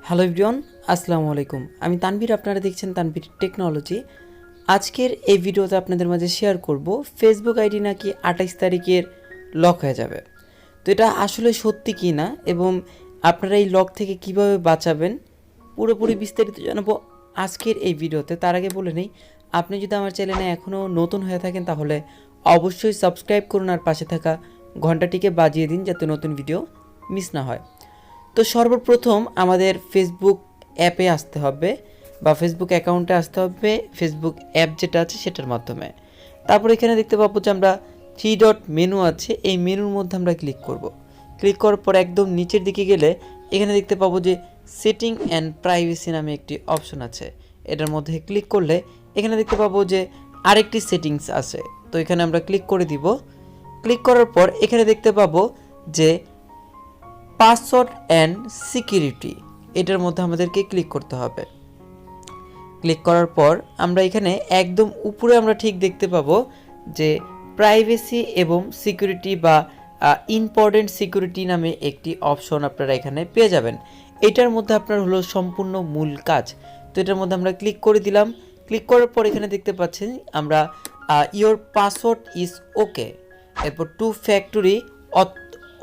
Hello everyone, আসসালামু আলাইকুম। আমি তানভীর, আপনারা দেখছেন তানভীর টেকনোলজি। আজকের এই ভিডিওতে আপনাদের মাঝে শেয়ার করব ফেসবুক আইডি নাকি 28 তারিখের লক হয়ে যাবে। তো এটা আসলে সত্যি কি না এবং আপনারা এই লক থেকে কিভাবে বাঁচাবেন পুরোপুরি বিস্তারিত জানাবো আজকের এই ভিডিওতে। তার আগে বলে নেই, আপনি যদি আমার চ্যানেলে এখনও নতুন হয়ে থাকেন তাহলে অবশ্যই সাবস্ক্রাইব করুন আর পাশে থাকা ঘন্টাটিকে বাজিয়ে দিন যাতে নতুন ভিডিও মিস না হয়। তো সর্বপ্রথম আমাদের ফেসবুক অ্যাপে আসতে হবে বা ফেসবুক অ্যাকাউন্টে আসতে হবে, ফেসবুক অ্যাপ যেটা আছে সেটার মাধ্যমে। তারপর এখানে দেখতে পাবো যে আমরা 3 ডট মেনু আছে, এই মেনুর মধ্যে আমরা ক্লিক করব। ক্লিক করার পর একদম নিচের দিকে গেলে এখানে দেখতে পাবো যে সেটিং অ্যান্ড প্রাইভেসি নামে একটি অপশন আছে। এটার মধ্যে ক্লিক করলে এখানে দেখতে পাবো যে আরেকটি সেটিংস আছে, তো এখানে আমরা ক্লিক করে দিব। ক্লিক করার পর এখানে দেখতে পাবো যে পাসওয়ার্ড অ্যান্ড সিকিউরিটি, এটার মধ্যে আমাদেরকে ক্লিক করতে হবে। ক্লিক করার পর আমরা এখানে একদম উপরে আমরা ঠিক দেখতে পাবো যে প্রাইভেসি এবং সিকিউরিটি বা ইম্পর্টেন্ট সিকিউরিটি নামে একটি অপশন আপনারা এখানে পেয়ে যাবেন। এটার মধ্যে আপনার হলো সম্পূর্ণ মূল কাজ। তো এটার মধ্যে আমরা ক্লিক করে দিলাম। ক্লিক করার পর এখানে দেখতে পাচ্ছেন আমরা ইয়োর পাসওয়ার্ড ইজ ওকে, এরপর two factor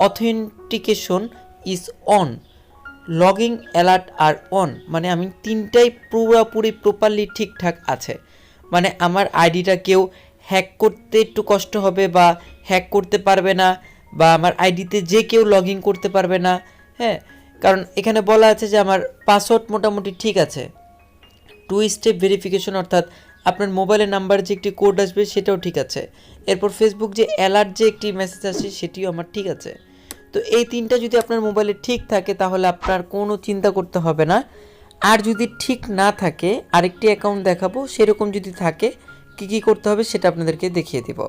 authentication is on, logging alert are on, মানে আমি তিনটাই পুরোপুরি প্রপারলি ঠিকঠাক আছে। মানে আমার আইডিটা কেউ হ্যাক করতে একটু কষ্ট হবে বা হ্যাক করতে পারবে না, বা আমার আইডিতে যে কেউ লগ ইন করতে পারবে না। হ্যাঁ, কারণ এখানে বলা আছে যে আমার পাসওয়ার্ড মোটামুটি ঠিক আছে। 2 স্টেপ ভেরিফিকেশন অর্থাৎ আপনার মোবাইলের নাম্বার যে একটি কোড আসবে সেটাও ঠিক আছে। এরপর ফেসবুক যে অ্যালার্ট যে একটি মেসেজ আসে সেটিও আমার ঠিক আছে। তো এই তিনটা যদি আপনার মোবাইলে ঠিক থাকে তাহলে আপনার কোনো চিন্তা করতে হবে না। আর যদি ঠিক না থাকে আরেকটি অ্যাকাউন্ট দেখাবো, সেরকম যদি থাকে কি করতে হবে সেটা আপনাদেরকে দেখিয়ে দেব।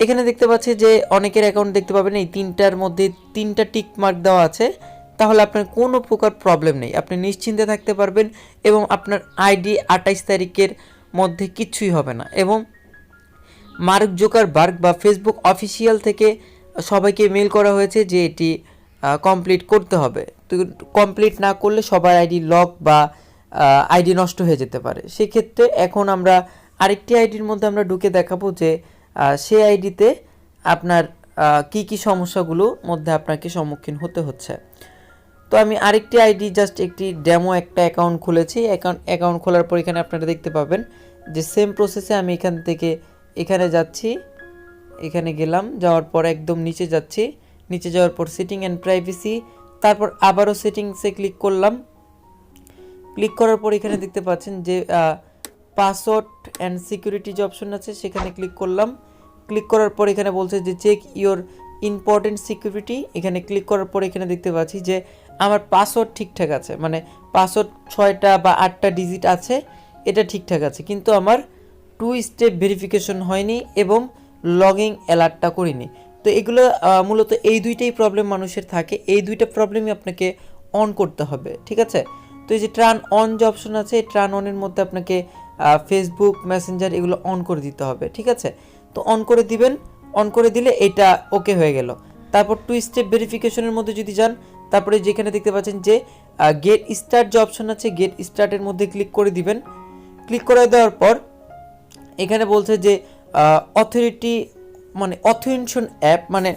এখানে দেখতে পাচ্ছি যে অনেকের অ্যাকাউন্ট দেখতে পাবেন এই তিনটার মধ্যে 3টা টিক মার্ক দেওয়া আছে, তাহলে আপনার কোনো প্রকার প্রবলেম নেই, আপনি নিশ্চিন্তে থাকতে পারবেন এবং আপনার আইডি 28 তারিখের মধ্যে কিচ্ছুই হবে না। এবং মার্ক জুকারবার্গ বা ফেসবুক অফিসিয়াল থেকে সবাইকে মেল করা হয়েছে যে এটি কমপ্লিট করতে হবে। তো কমপ্লিট না করলে সবার আইডি লক বা আইডি নষ্ট হয়ে যেতে পারে। সেক্ষেত্রে এখন আমরা আরেকটি আইডির মধ্যে আমরা ঢুকে দেখাবো যে সেই আইডিতে আপনার কি সমস্যাগুলো মধ্যে আপনাকে সম্মুখীন হতে হচ্ছে। তো আমি আরেকটি আইডি জাস্ট একটি ডেমো একটা অ্যাকাউন্ট খুলেছি। অ্যাকাউন্ট খোলার পর এখানে আপনারা দেখতে পাবেন যে সেম প্রসেসে আমি এখান থেকে এখানে যাচ্ছি, এখানে গেলাম, যাওয়ার পর একদম নিচে যাচ্ছি, নিচে যাওয়ার পর সেটিং অ্যান্ড প্রাইভেসি, তারপর আবারও সেটিংসে ক্লিক করলাম। ক্লিক করার পর এখানে দেখতে পাচ্ছেন যে পাসওয়ার্ড অ্যান্ড সিকিউরিটি যে অপশন আছে সেখানে ক্লিক করলাম। ক্লিক করার পর এখানে বলছে যে চেক ইওর ইম্পর্টেন্ট সিকিউরিটি, এখানে ক্লিক করার পর এখানে দেখতে পাচ্ছি যে আমার পাসওয়ার্ড ঠিকঠাক আছে, মানে পাসওয়ার্ড 6টা বা 8টা ডিজিট আছে, এটা ঠিকঠাক আছে, কিন্তু আমার 2 স্টেপ ভেরিফিকেশন হয়নি এবং লগিং অ্যালার্টটা করিনি। তো এগুলো মূলত এই দুইটাই প্রবলেম মানুষের থাকে, এই দুইটা প্রবলেমই আপনাকে অন করতে হবে, ঠিক আছে। তো এই যে ট্রান অন যে অপশন আছে, এই ট্রান অনের মধ্যে আপনাকে ফেসবুক মেসেঞ্জার এগুলো অন করে দিতে হবে, ঠিক আছে। তো অন করে দিবেন, অন করে দিলে এটা ওকে হয়ে গেল। তারপর 2 স্টেপ ভেরিফিকেশনের মধ্যে যদি যান, তারপরে যেখানে দেখতে পাচ্ছেন যে গেট স্টার্ট যে অপশন আছে, গেট স্টার্টের মধ্যে ক্লিক করে দিবেন। ক্লিক করে দেওয়ার পর এখানে বলছে যে অথরিটি মানে অথেন্টিকেশন অ্যাপ, মানে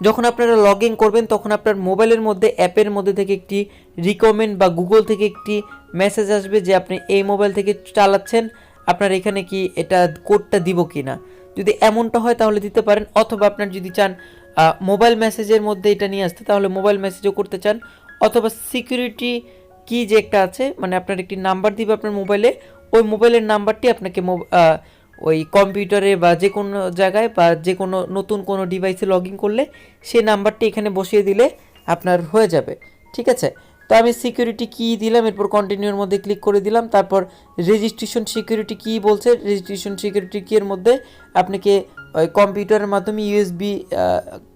যখন আপনারা লগ ইন করবেন তখন আপনার মোবাইলের মধ্যে অ্যাপের মধ্যে থেকে একটি রিকমেন্ড বা গুগল থেকে একটি মেসেজ আসবে যে আপনি এই মোবাইল থেকে চালাচ্ছেন, আপনার এখানে কি এটা কোডটা দিব কি না। যদি এমনটা হয় তাহলে দিতে পারেন, অথবা আপনার যদি চান মোবাইল মেসেজের মধ্যে এটা নিয়ে আসতে তাহলে মোবাইল মেসেজও করতে চান, অথবা সিকিউরিটি কি যে একটা আছে, মানে আপনার একটি নাম্বার দিবে আপনার মোবাইলে, ওই মোবাইলের নাম্বারটি আপনাকে ওই কম্পিউটারে বা যে কোনো জায়গায় বা যে কোনো নতুন কোনো ডিভাইসে লগ ইন করলে সেই নাম্বারটি এখানে বসিয়ে দিলে আপনার হয়ে যাবে, ঠিক আছে। তো আমি সিকিউরিটি কি দিলাম, এরপর কন্টিনিউর মধ্যে ক্লিক করে দিলাম। তারপর রেজিস্ট্রেশন সিকিউরিটি কি বলছে, রেজিস্ট্রেশন সিকিউরিটি কি এর মধ্যে আপনাকে ওই কম্পিউটারের মাধ্যমে ইউএসবি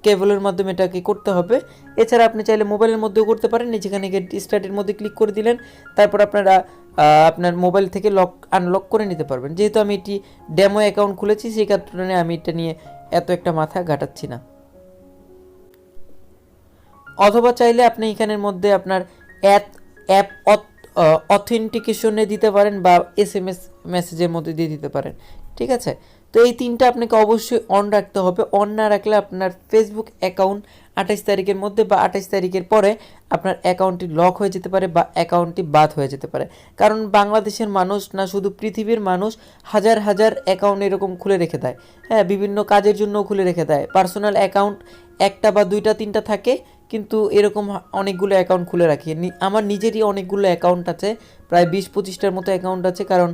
কেবলের মাধ্যমে এটাকে করতে হবে। এছাড়া আপনি চাইলে মোবাইলের মধ্যেও করতে পারেন। যেখানে গেট স্টার্টের মধ্যে ক্লিক করে দিলেন, তারপর আপনারা আপনার মোবাইল থেকে লক আনলক করে নিতে পারবেন। যেহেতু আমি এটি ডেমো অ্যাকাউন্ট খুলেছি সেই কারণে আমি এটা নিয়ে এত একটা মাথা ঘাটাচ্ছি না। অথবা চাইলে আপনি এখানের মধ্যে আপনার অ্যাপ অথেন্টিকেশনে দিতে পারেন বা SMS মেসেজের মধ্যে দিয়ে দিতে পারেন। ঠিক আছে, তো এই তিনটা আপনাকে অবশ্যই অন রাখতে হবে। অন না রাখলে আপনার ফেসবুক অ্যাকাউন্ট 28 তারিখের মধ্যে বা 28 তারিখের পরে আপনার অ্যাকাউন্টটি লক হয়ে যেতে পারে বা অ্যাকাউন্টটি বাদ হয়ে যেতে পারে। কারণ বাংলাদেশের মানুষ না, শুধু পৃথিবীর মানুষ হাজার হাজার অ্যাকাউন্ট এরকম খুলে রেখে দেয়। হ্যাঁ, বিভিন্ন কাজের জন্য খুলে রেখে দেয়। পার্সোনাল অ্যাকাউন্ট একটা বা দুইটা তিনটা থাকে, কিন্তু এরকম অনেকগুলো অ্যাকাউন্ট খুলে রাখি। আমার নিজেরই অনেকগুলো অ্যাকাউন্ট আছে, প্রায় 20-25টার মতো অ্যাকাউন্ট আছে, কারণ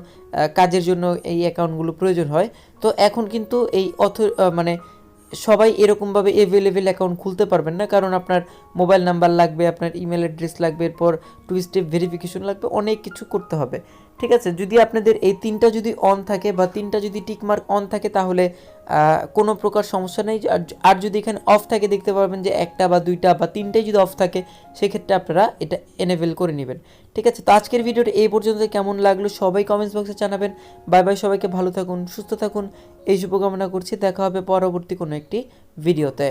কাজের জন্য এই অ্যাকাউন্টগুলো প্রয়োজন হয়। তো এখন কিন্তু এই মানে সবাই এরকমভাবে এভেলেবেল অ্যাকাউন্ট খুলতে পারবেন না, কারণ আপনার মোবাইল নাম্বার লাগবে, আপনার ইমেল অ্যাড্রেস লাগবে, এরপর 2 স্টেপ ভেরিফিকেশন লাগবে, অনেক কিছু করতে হবে। ঠিক আছে, যদি আপনাদের এই তিনটা যদি অন থাকে বা তিনটা যদি টিকমার্ক অন থাকে, তাহলে কোনো প্রকার সমস্যা নেই। আর যদি এখানে অফ থাকে, দেখতে পারবেন যে একটা বা দুইটা বা তিনটাই যদি অফ থাকে, সেক্ষেত্রে আপনারা এটা এনেবেল করে নেবেন। ঠিক আছে, তো আজকের ভিডিওটা এই পর্যন্ত কেমন লাগলো সবাই কমেন্টস বক্সে জানাবেন। বাই বাই, সবাইকে ভালো থাকুন, সুস্থ থাকুন, এই শুভকামনা করছি। দেখা হবে পরবর্তী কোনো একটি ভিডিওতে।